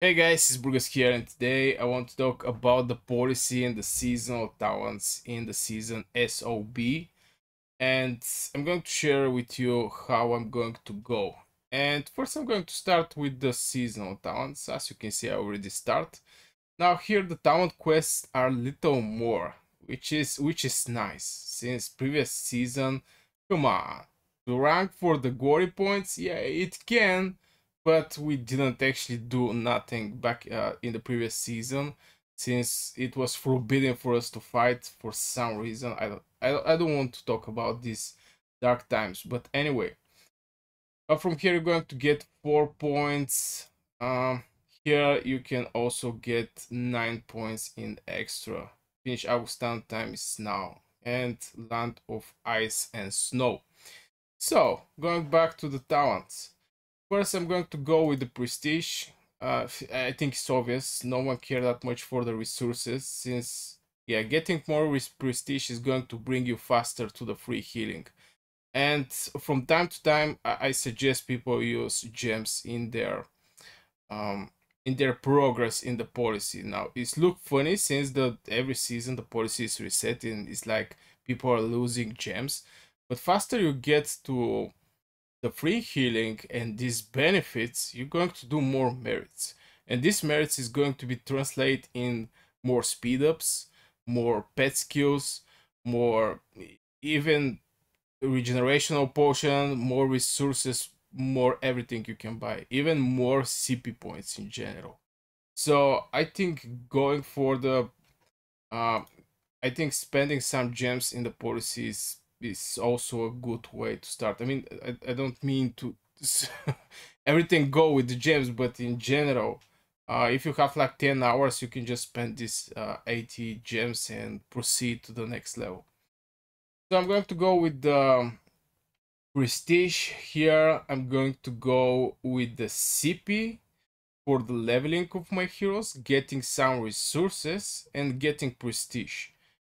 Hey guys, it's Burgos here, and today I want to talk about the policy and the seasonal talents in the season SOB. And I'm going to share with you how I'm going to go. And first, I'm going to start with the seasonal talents. As you can see, I already start. Now here, the talent quests are little more, which is nice. Since previous season, come on, to rank for the glory points, yeah, it can, but we didn't actually do nothing back in the previous season, since it was forbidden for us to fight for some reason. I don't want to talk about these dark times, but anyway, from here you're going to get 4 points. Um, Here you can also get 9 points in extra. Finish Augustan time is now, and Land of Ice and Snow. So going back to the talents. First, I'm going to go with the prestige. I think it's obvious. No one cared that much for the resources, since yeah, getting more prestige is going to bring you faster to the free healing. And from time to time, I suggest people use gems um, in their progress in the policy. Now, it's look funny since the every season the policy is resetting. It's like people are losing gems, but faster you get to the free healing and these benefits, you're going to do more merits. And these merits is going to be translated in more speed ups, more pet skills, more even regenerational potion, more resources, more everything you can buy, even more CP points in general. So I think going for the uh, I think spending some gems in the policies is also a good way to start. I mean, I don't mean to everything go with the gems, but in general, if you have like 10 hours, you can just spend this 80 gems and proceed to the next level. So I'm going to go with the prestige here. I'm going to go with the CP for the leveling of my heroes, getting some resources, and getting prestige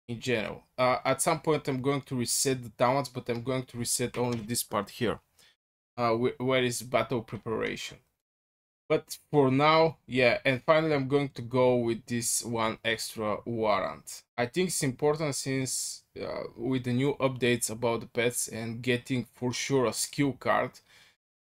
in general. At some point, I'm going to reset the talents, but I'm going to reset only this part here, where is battle preparation. But for now, yeah, and finally, I'm going to go with this one extra warrant. I think it's important since with the new updates about the pets and getting for sure a skill card,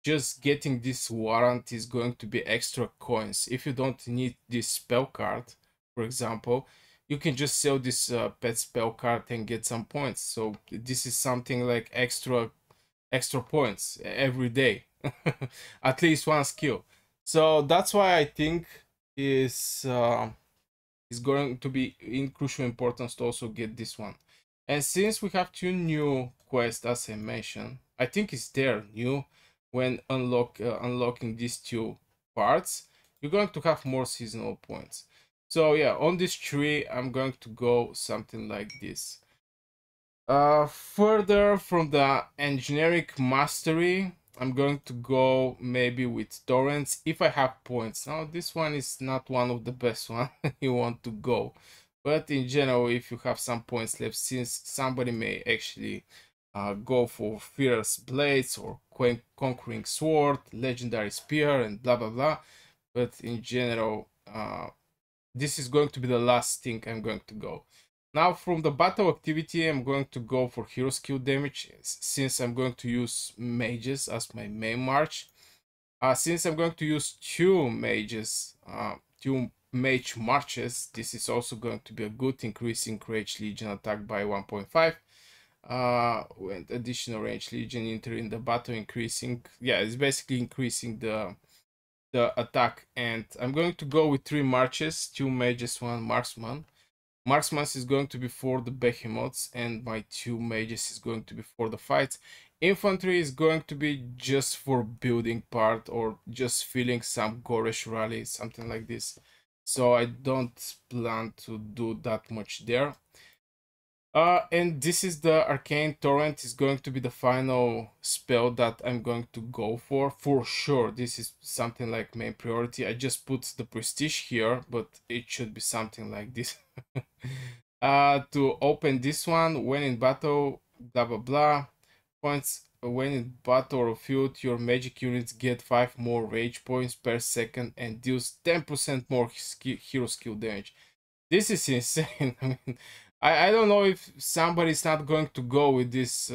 just getting this warrant is going to be extra coins. If you don't need this spell card, for example, you can just sell this pet spell card and get some points. So this is something like extra points every day, at least one skill. So that's why I think is going to be in crucial importance to also get this one. And since we have two new quests, as I mentioned, I think it's there new when unlocking these two parts, you're going to have more seasonal points. So yeah, on this tree, I'm going to go something like this. Further from the engineering mastery, I'm going to go maybe with torrents if I have points. Now, this one is not one of the best one you want to go, but in general, if you have some points left, since somebody may actually go for fierce blades or conquering sword, legendary spear, and blah blah blah. But in general, this is going to be the last thing I'm going to go. Now from the battle activity, I'm going to go for hero skill damage since I'm going to use mages as my main march. Since I'm going to use two mages, two mage marches, this is also going to be a good increasing range legion attack by 1.5. With additional range legion entering the battle increasing, yeah, it's basically increasing the attack. And I'm going to go with three marches, two mages, one marksman. Marksman is going to be for the Behemoths, and my two mages is going to be for the fights. Infantry is going to be just for building part or just filling some Goresh rally, something like this. So I don't plan to do that much there. And this is the Arcane Torrent is going to be the final spell that I'm going to go for sure. This is something like main priority. I just put the prestige here, but it should be something like this. To open this one, when in battle, blah blah blah, points when in battle or field, your magic units get 5 more rage points per second and deals 10% more hero skill damage. This is insane. I mean, I don't know if somebody's not going to go with this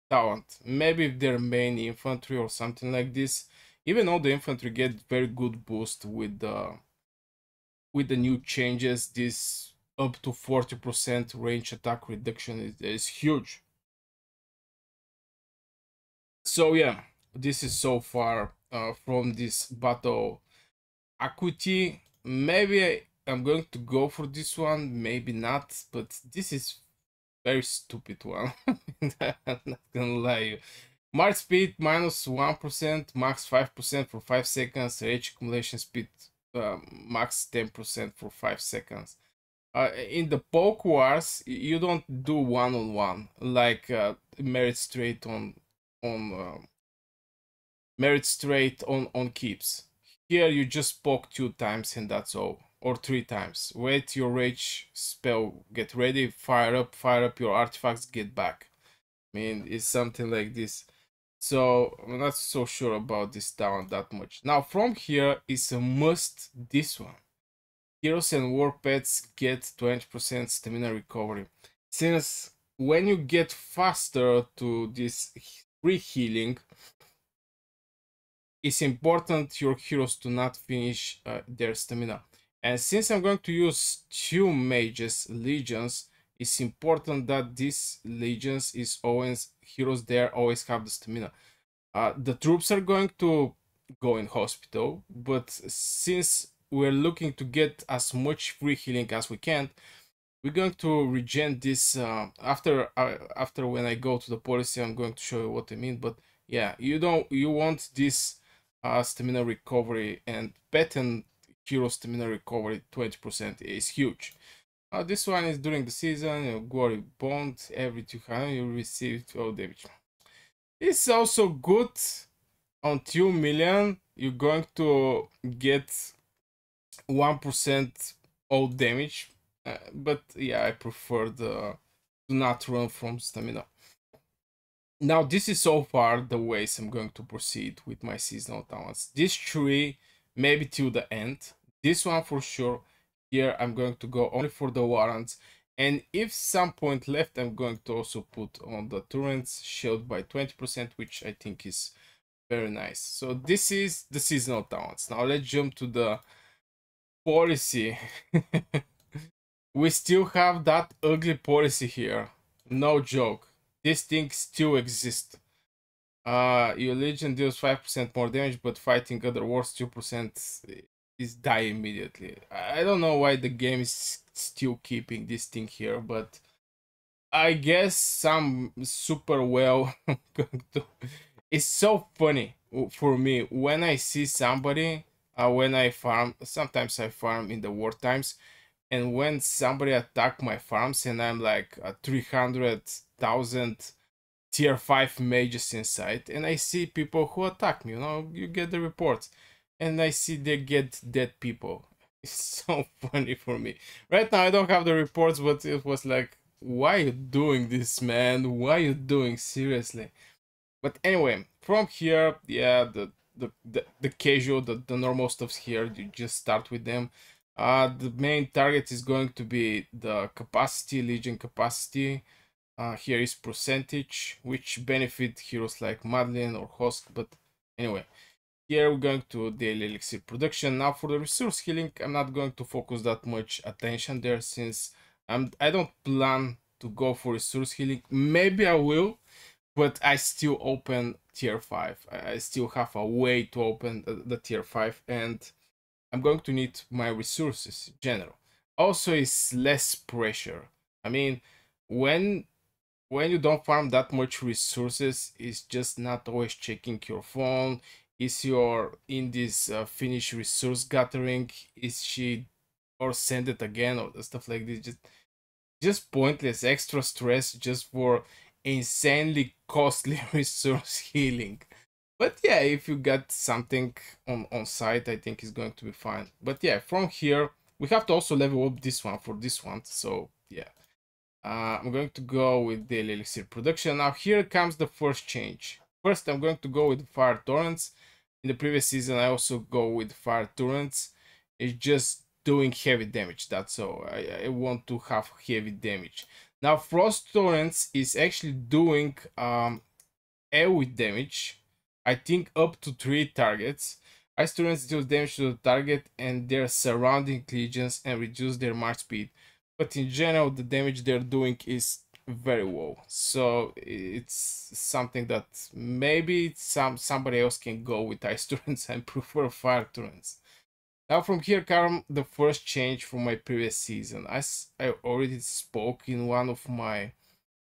talent. Maybe if they're main infantry or something like this. Even though the infantry get very good boost with the new changes, this up to 40% range attack reduction is huge. So yeah, this is so far from this battle acuity. Maybe I'm going to go for this one, maybe not, but this is very stupid one. I'm not gonna lie. March speed minus 1%, max 5% for 5 seconds, rage accumulation speed max 10% for 5 seconds. In the poke wars, you don't do one-on-one like merit straight on merit straight on keeps. Here you just poke 2 times and that's all, or 3 times. Wait your rage spell, get ready, fire up your artifacts, get back. I mean, it's something like this. So I'm not so sure about this talent that much. Now from here is a must this one. Heroes and war pets get 20% stamina recovery. Since when you get faster to this free healing, it's important your heroes to not finish their stamina. And since I'm going to use 2 mages, legions, it's important that these legions is always heroes there always have the stamina. The troops are going to go in hospital, but since we're looking to get as much free healing as we can, we're going to regen this after when I go to the policy. I'm going to show you what I mean, but yeah, you want this stamina recovery, and pet and hero stamina recovery 20% is huge. This one is during the season, glory bond, every 200 you receive 12 damage. It's also good on 2 million, you're going to get 1% all damage. But yeah, I prefer the do not run from stamina. Now, this is so far the ways I'm going to proceed with my seasonal talents. This 3, maybe till the end. This one for sure. Here, I'm going to go only for the warrants. And if some point left, I'm going to also put on the turrets shield by 20%, which I think is very nice. So this is the seasonal talents. Now let's jump to the policy. We still have that ugly policy here. No joke. This thing still exists. Your legion deals 5% more damage, but fighting other wars 2% is die immediately. I don't know why the game is still keeping this thing here, but I guess some super well. It's so funny for me when I see somebody when I farm. Sometimes I farm in the war times, and when somebody attack my farms and I'm like 300,000 tier 5 mages inside, and I see people who attack me, you get the reports, and I see they get dead people. It's so funny for me. Right now I don't have the reports, but it was like, why you doing this, man? Why you doing, seriously? But anyway, from here, yeah, the casual, the normal stuff's here. You just start with them. The main target is going to be the capacity, legion capacity. Here is percentage, which benefit heroes like Madeline or Hosk. But anyway, here we're going to daily elixir production. Now for the resource healing, I'm not going to focus that much attention there, since I don't plan to go for resource healing. Maybe I will, but I still open tier 5. I still have a way to open the tier 5, and I'm going to need my resources in general. Also, it's less pressure. I mean, when you don't farm that much resources, it's just not always checking your phone. Is your in this finish resource gathering? Is she or send it again or stuff like this? Just pointless extra stress just for insanely costly resource healing. But yeah, if you got something on site, I think it's going to be fine. But yeah, from here we have to also level up this one for this one. So yeah, I'm going to go with daily elixir production. Now here comes the first change. First, I'm going to go with fire torrents. In the previous season, I also go with fire torrents. It's just doing heavy damage. That's all. I want to have heavy damage. Now, frost torrents is actually doing AoE damage. I think up to 3 targets. Ice torrents deal damage to the target and their surrounding legions and reduce their march speed. But in general, the damage they're doing is very low. So it's something that maybe somebody else can go with ice torrents and prefer fire torrents. Now from here come the first change from my previous season. As I already spoke in one of my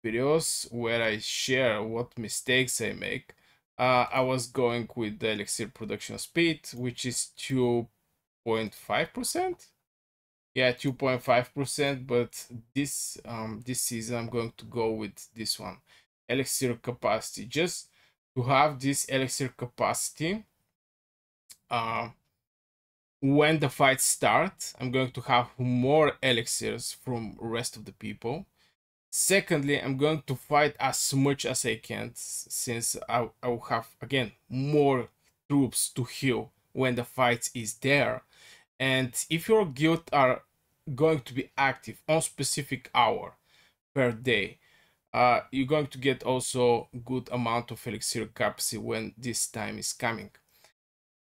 videos where I share what mistakes I make, I was going with the elixir production speed, which is 2.5%. Yeah, 2.5%, but this season I'm going to go with this one, elixir capacity, just to have this elixir capacity. When the fight starts, I'm going to have more elixirs from rest of the people. Secondly, I'm going to fight as much as I can, since I will have, again, more troops to heal when the fight is there. And if your guild are going to be active on specific hour per day, you're going to get also good amount of elixir capacity when this time is coming.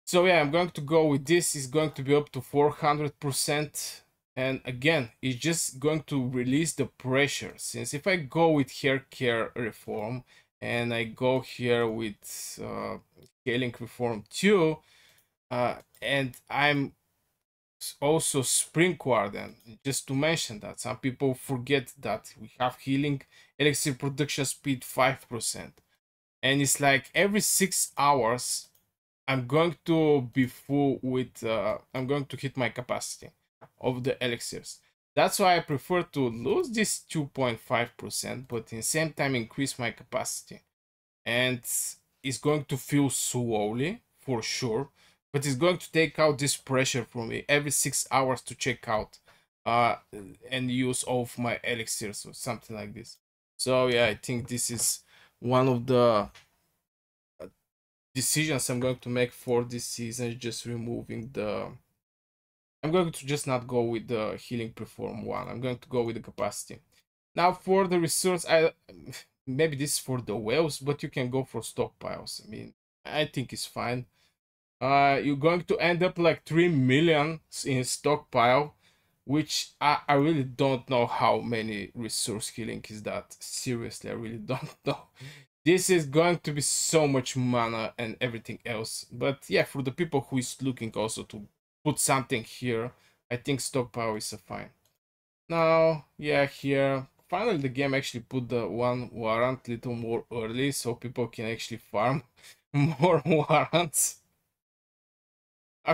So yeah, I'm going to go with this. It's going to be up to 400%. And again, it's just going to release the pressure. Since if I go with hair care reform and I go here with scaling reform 2, and I'm also spring warden, just to mention that some people forget that we have healing elixir production speed 5%, and it's like every 6 hours I'm going to be full with, I'm going to hit my capacity of the elixirs. That's why I prefer to lose this 2.5%, but in the same time increase my capacity. And it's going to feel slowly, for sure, but it's going to take out this pressure from me every 6 hours to check out uh, and use all of my elixirs or something like this. So yeah, I think this is one of the decisions I'm going to make for this season, just removing the. I'm going to just not go with the healing perform one. I'm going to go with the capacity. Now for the resource, I maybe this is for the whales, but you can go for stockpiles. I mean, I think it's fine. You're going to end up like 3 million in stockpile, which I really don't know how many resource healing is that. Seriously, I really don't know. This is going to be so much mana and everything else. But yeah, for the people who is looking also to put something here, I think stockpile is a fine. Now, yeah, here, finally the game actually put the one warrant little more early so people can actually farm more warrants.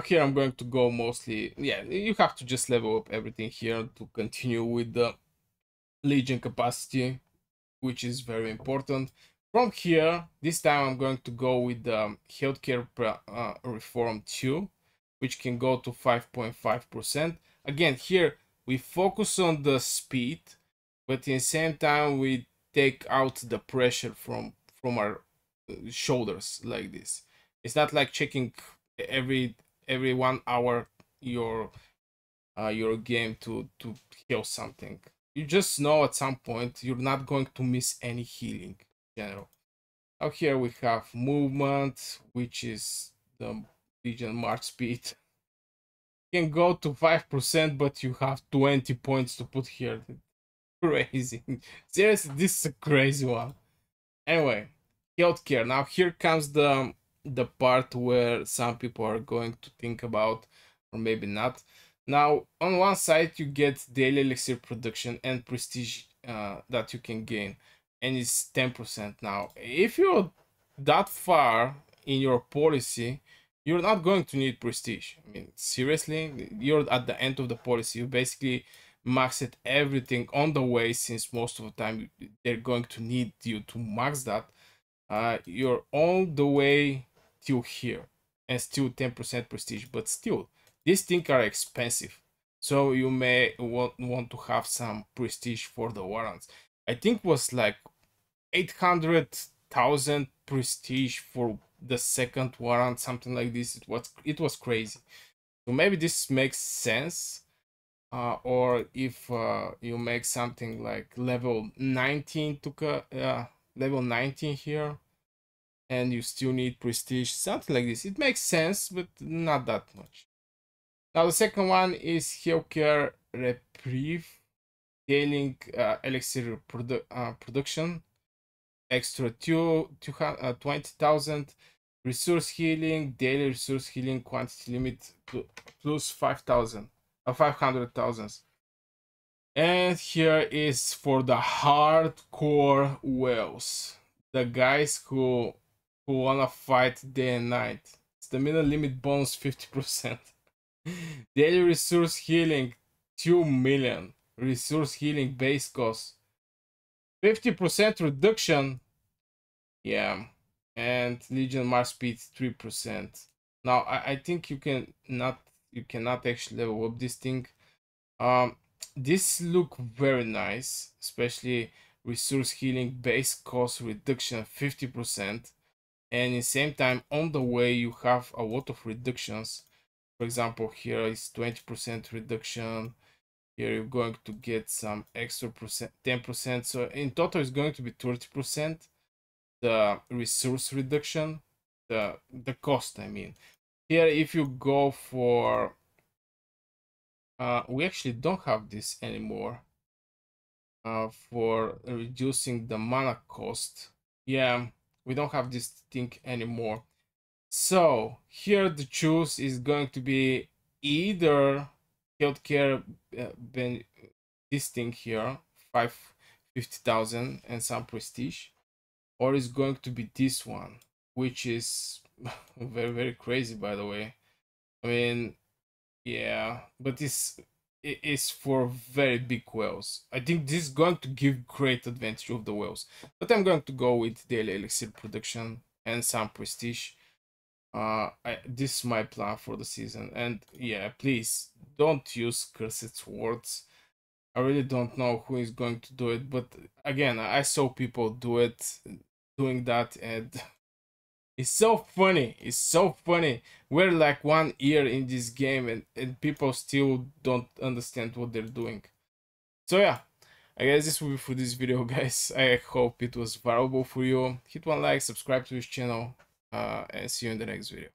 Here I'm going to go mostly, yeah, you have to just level up everything here to continue with the Legion capacity, which is very important. From here, this time I'm going to go with the healthcare reform 2, which can go to 5.5%. Again, here we focus on the speed, but at the same time we take out the pressure from our shoulders like this. It's not like checking every 1 hour your game to heal something. You just know at some point you're not going to miss any healing in general. Now here we have movement, which is the Legion March speed. Can go to 5%, but you have 20 points to put here. Crazy. Seriously, this is a crazy one. Anyway, healthcare. Now here comes the part where some people are going to think about, or maybe not. Now, on one side, you get daily elixir production and prestige that you can gain, and it's 10%. Now, if you're that far in your policy, you're not going to need prestige. I mean, seriously, you're at the end of the policy. You basically maxed everything on the way, since most of the time they're going to need you to max that. You're all the way till here and still 10% prestige, but still these things are expensive. So you may want to have some prestige for the warrants. I think was like 800,000 prestige for the second warrant, something like this. It was crazy. So maybe this makes sense. Or if you make something like level 19 to level 19 here, and you still need prestige, something like this. It makes sense, but not that much. Now the second one is healthcare reprieve, daily elixir production, extra 20,000, resource healing, daily resource healing quantity limit plus 5,000, 500,000. And here is for the hardcore whales, the guys who wanna fight day and night. Stamina limit bonus 50%. Daily resource healing 2 million. Resource healing base cost 50% reduction. Yeah. And Legion March speed 3%. Now I think you cannot actually level up this thing. This look very nice, especially resource healing base cost reduction 50%, and in the same time on the way you have a lot of reductions. For example, here is 20% reduction. Here you're going to get some extra percent, 10%. So in total it's going to be 30%. The resource reduction, the cost, I mean. Here if you go for we actually don't have this anymore. For reducing the mana cost. Yeah, we don't have this thing anymore. So here the choose is going to be either healthcare this thing here, 550,000 and some prestige, or it's going to be this one, which is very, very crazy, by the way. I mean, yeah, but it is for very big whales. I think this is going to give great advantage of the whales. But I'm going to go with daily elixir production and some prestige. This is my plan for the season. And yeah, please don't use cursed swords. I really don't know who is going to do it, but again, I saw people doing that, and it's so funny. It's so funny. We're like 1 year in this game, and people still don't understand what they're doing. So yeah, I guess this will be for this video, guys. I hope it was valuable for you. Hit one like, subscribe to this channel, and see you in the next video.